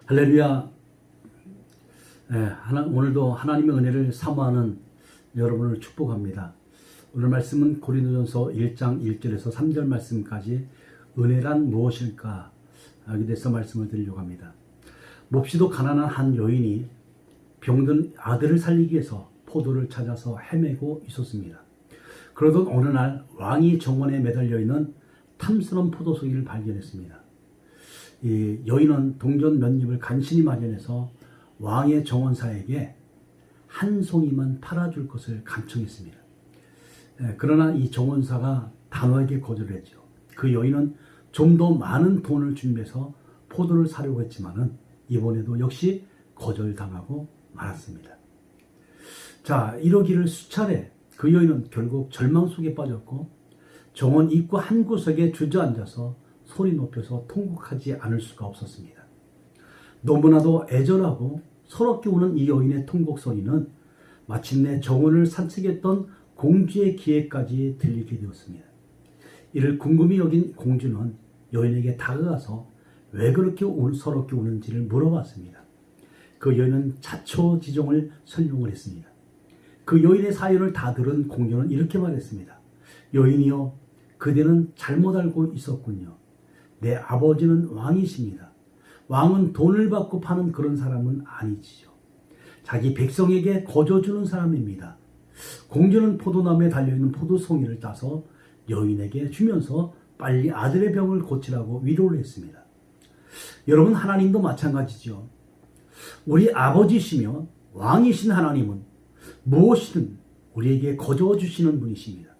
할렐루야. 오늘도 하나님의 은혜를 사모하는 여러분을 축복합니다. 오늘 말씀은 고린도전서 1장 1절에서 3절 말씀까지 은혜란 무엇일까 하게 돼서 말씀을 드리려고 합니다. 몹시도 가난한 한 여인이 병든 아들을 살리기 위해서 포도를 찾아서 헤매고 있었습니다. 그러던 어느 날 왕이 정원에 매달려 있는 탐스러운 포도송이를 발견했습니다. 이 여인은 동전 몇 잎을 간신히 마련해서 왕의 정원사에게 한 송이만 팔아줄 것을 간청했습니다. 그러나 이 정원사가 단호하게 거절을 했죠. 그 여인은 좀 더 많은 돈을 준비해서 포도를 사려고 했지만은 이번에도 역시 거절당하고 말았습니다. 자, 이러기를 수차례 그 여인은 결국 절망 속에 빠졌고 정원 입구 한 구석에 주저앉아서 소리 높여서 통곡하지 않을 수가 없었습니다. 너무나도 애절하고 서럽게 우는 이 여인의 통곡 소리는 마침내 정원을 산책했던 공주의 귀에까지 들리게 되었습니다. 이를 궁금히 여긴 공주는 여인에게 다가가서 왜 그렇게 서럽게 우는지를 물어봤습니다. 그 여인은 자초지종을 설명을 했습니다. 그 여인의 사연을 다 들은 공주는 이렇게 말했습니다. 여인이여, 그대는 잘못 알고 있었군요. 내 아버지는 왕이십니다. 왕은 돈을 받고 파는 그런 사람은 아니지요. 자기 백성에게 거저주는 사람입니다. 공주는 포도나무에 달려있는 포도송이를 따서 여인에게 주면서 빨리 아들의 병을 고치라고 위로를 했습니다. 여러분, 하나님도 마찬가지죠. 우리 아버지시며 왕이신 하나님은 무엇이든 우리에게 거저주시는 분이십니다.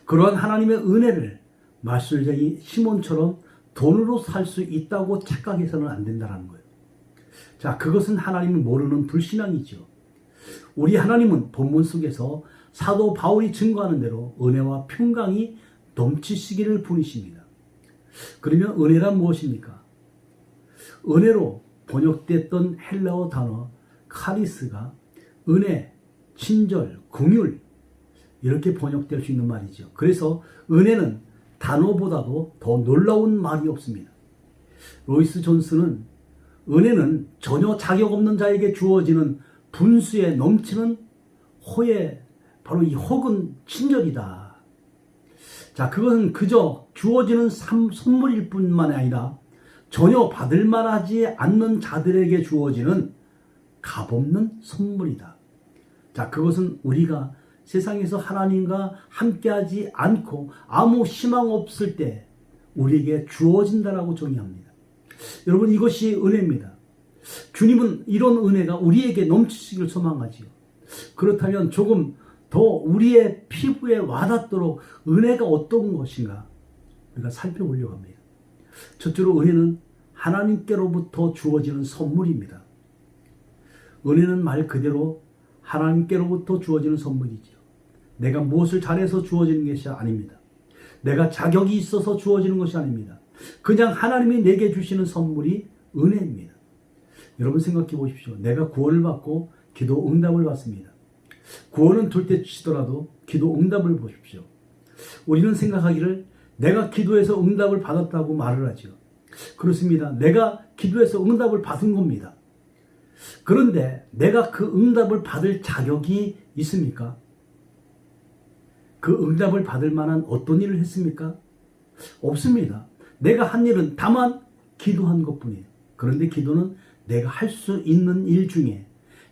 그러한 하나님의 은혜를 마술쟁이 시몬처럼 돈으로 살 수 있다고 착각해서는 안 된다는 거예요. 자, 그것은 하나님을 모르는 불신앙이죠. 우리 하나님은 본문 속에서 사도 바울이 증거하는 대로 은혜와 평강이 넘치시기를 부르십니다. 그러면 은혜란 무엇입니까? 은혜로 번역됐던 헬라어 단어 카리스가 은혜, 친절, 긍휼 이렇게 번역될 수 있는 말이죠. 그래서 은혜는 단어보다도 더 놀라운 말이 없습니다. 로이스 존스는 은혜는 전혀 자격 없는 자에게 주어지는 분수에 넘치는 호의 바로 이 혹은 친절이다. 자, 그것은 그저 주어지는 선물일 뿐만 아니라 전혀 받을 만하지 않는 자들에게 주어지는 값없는 선물이다. 자, 그것은 우리가 세상에서 하나님과 함께하지 않고 아무 희망 없을 때 우리에게 주어진다라고 정의합니다. 여러분, 이것이 은혜입니다. 주님은 이런 은혜가 우리에게 넘치시길 소망하지요. 그렇다면 조금 더 우리의 피부에 와닿도록 은혜가 어떤 것인가 우리가 살펴보려고 합니다. 첫째로 은혜는 하나님께로부터 주어지는 선물입니다. 은혜는 말 그대로 하나님께로부터 주어지는 선물이지요. 내가 무엇을 잘해서 주어지는 것이 아닙니다. 내가 자격이 있어서 주어지는 것이 아닙니다. 그냥 하나님이 내게 주시는 선물이 은혜입니다. 여러분 생각해 보십시오. 내가 구원을 받고 기도 응답을 받습니다. 구원은 둘째 치더라도 기도 응답을 보십시오. 우리는 생각하기를 내가 기도해서 응답을 받았다고 말을 하죠. 그렇습니다. 내가 기도해서 응답을 받은 겁니다. 그런데 내가 그 응답을 받을 자격이 있습니까? 그 응답을 받을 만한 어떤 일을 했습니까? 없습니다. 내가 한 일은 다만 기도한 것뿐이에요. 그런데 기도는 내가 할 수 있는 일 중에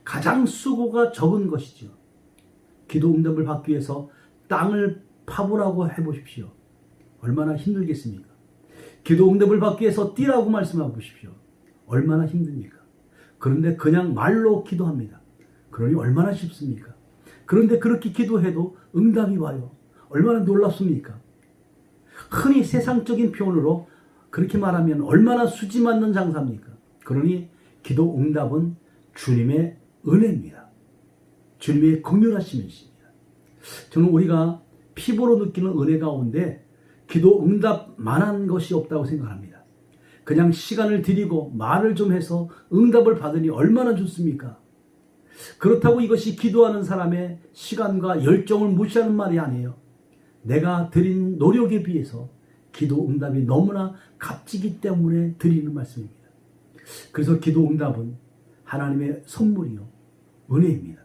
가장 수고가 적은 것이죠. 기도 응답을 받기 위해서 땅을 파보라고 해보십시오. 얼마나 힘들겠습니까? 기도 응답을 받기 위해서 뛰라고 말씀해 보십시오. 얼마나 힘듭니까? 그런데 그냥 말로 기도합니다. 그러니 얼마나 쉽습니까? 그런데 그렇게 기도해도 응답이 와요. 얼마나 놀랍습니까? 흔히 세상적인 표현으로 그렇게 말하면 얼마나 수지 맞는 장사입니까? 그러니 기도 응답은 주님의 은혜입니다. 주님의 긍휼하심이십니다. 저는 우리가 피부로 느끼는 은혜 가운데 기도 응답만한 것이 없다고 생각합니다. 그냥 시간을 들이고 말을 좀 해서 응답을 받으니 얼마나 좋습니까? 그렇다고 이것이 기도하는 사람의 시간과 열정을 무시하는 말이 아니에요. 내가 드린 노력에 비해서 기도 응답이 너무나 값지기 때문에 드리는 말씀입니다. 그래서 기도 응답은 하나님의 선물이요, 은혜입니다.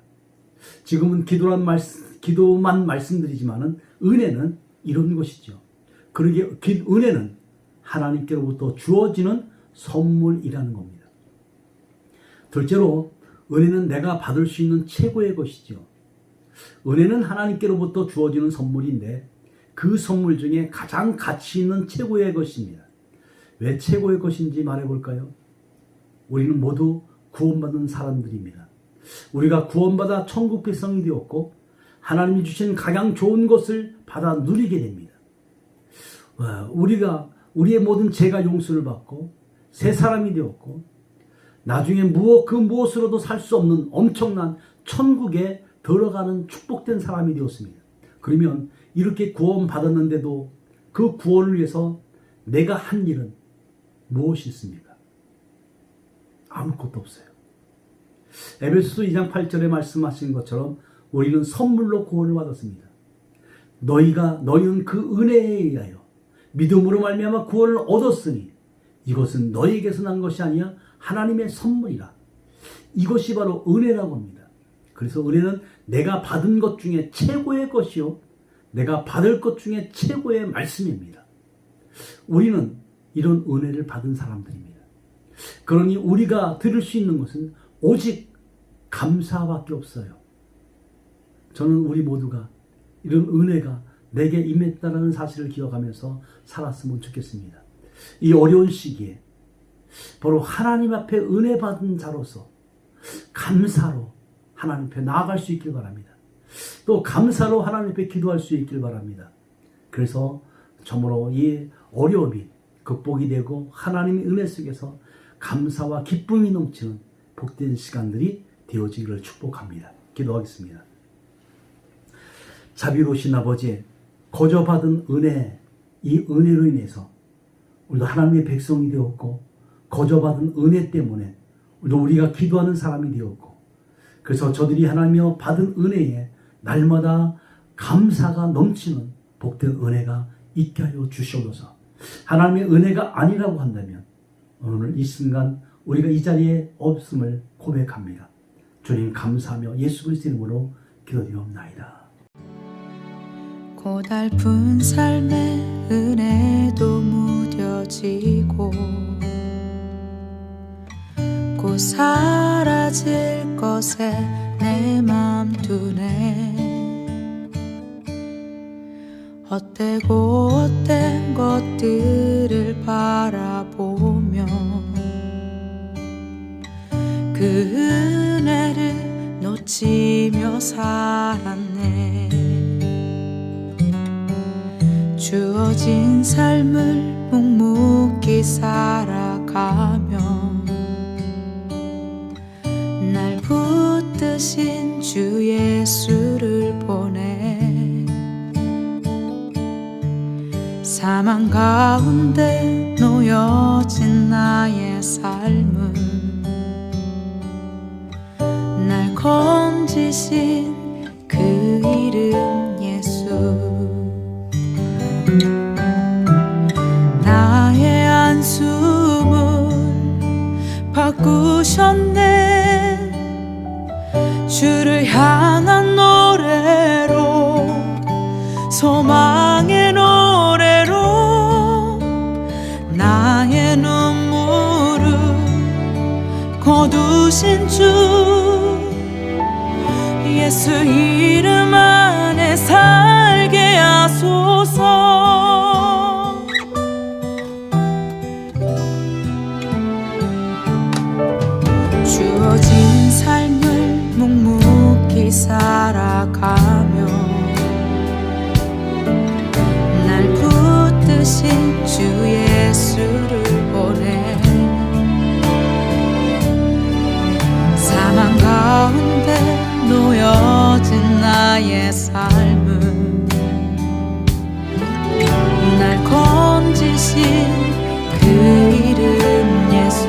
지금은 기도만 말씀드리지만은 은혜는 이런 것이죠. 그러기에 은혜는 하나님께로부터 주어지는 선물이라는 겁니다. 둘째로 은혜는 내가 받을 수 있는 최고의 것이죠. 은혜는 하나님께로부터 주어지는 선물인데 그 선물 중에 가장 가치 있는 최고의 것입니다. 왜 최고의 것인지 말해볼까요? 우리는 모두 구원받은 사람들입니다. 우리가 구원받아 천국 백성이 되었고 하나님이 주신 가장 좋은 것을 받아 누리게 됩니다. 우리의 모든 죄가 용서를 받고 새 사람이 되었고 나중에 그 무엇으로도 살 수 없는 엄청난 천국에 들어가는 축복된 사람이 되었습니다. 그러면 이렇게 구원받았는데도 그 구원을 위해서 내가 한 일은 무엇이 있습니까? 아무것도 없어요. 에베소서 2장 8절에 말씀하신 것처럼 우리는 선물로 구원을 받았습니다. 너희는 그 은혜에 의하여 믿음으로 말미암아 구원을 얻었으니 이것은 너희에게서 난 것이 아니야 하나님의 선물이라. 이것이 바로 은혜라고 합니다. 그래서 은혜는 내가 받은 것 중에 최고의 것이요, 내가 받을 것 중에 최고의 말씀입니다. 우리는 이런 은혜를 받은 사람들입니다. 그러니 우리가 들을 수 있는 것은 오직 감사밖에 없어요. 저는 우리 모두가 이런 은혜가 내게 임했다는 사실을 기억하면서 살았으면 좋겠습니다. 이 어려운 시기에 바로 하나님 앞에 은혜 받은 자로서 감사로 하나님 앞에 나아갈 수 있길 바랍니다. 또 감사로 하나님 앞에 기도할 수 있길 바랍니다. 그래서 저모로 이 어려움이 극복이 되고 하나님의 은혜 속에서 감사와 기쁨이 넘치는 복된 시간들이 되어지기를 축복합니다. 기도하겠습니다. 자비로우신 아버지, 거저받은 은혜, 이 은혜로 인해서 우리도 하나님의 백성이 되었고 거저받은 은혜 때문에 우리가 기도하는 사람이 되었고 그래서 저들이 하나님이여 받은 은혜에 날마다 감사가 넘치는 복된 은혜가 있게 하여 주시옵소서. 하나님의 은혜가 아니라고 한다면 오늘 이 순간 우리가 이 자리에 없음을 고백합니다. 주님 감사하며 예수 그리스도의 이름으로 기도드리옵나이다. 고달픈 삶의 은혜도 무뎌지고 곧 사라질 것에 내 맘 두네. 헛되고 헛된 것들을 바라보며 그 은혜를 놓치며 살았네. 주어진 삶을 묵묵히 살아가며 날 붙드신 주 예수를 보내. 사망 가운데 놓여진 나의 삶은 날 건지신 그 이름 예수. 나의 한숨을 바꾸셨네. 주를 향한 노래로, 소망의 노래로 나의 눈물을 거두신 주 예수 이름 안에 살게 하소서. 주어진 삶을 묵묵히 살아가며 날 붙드신 주 예수를 보내. 사망 가운데 놓여진 나의 삶은 날 건지신 그 이름 예수.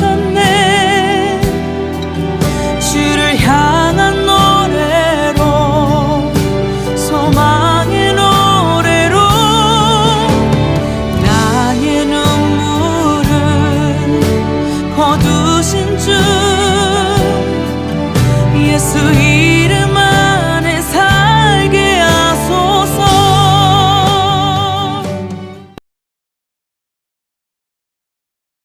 주셨네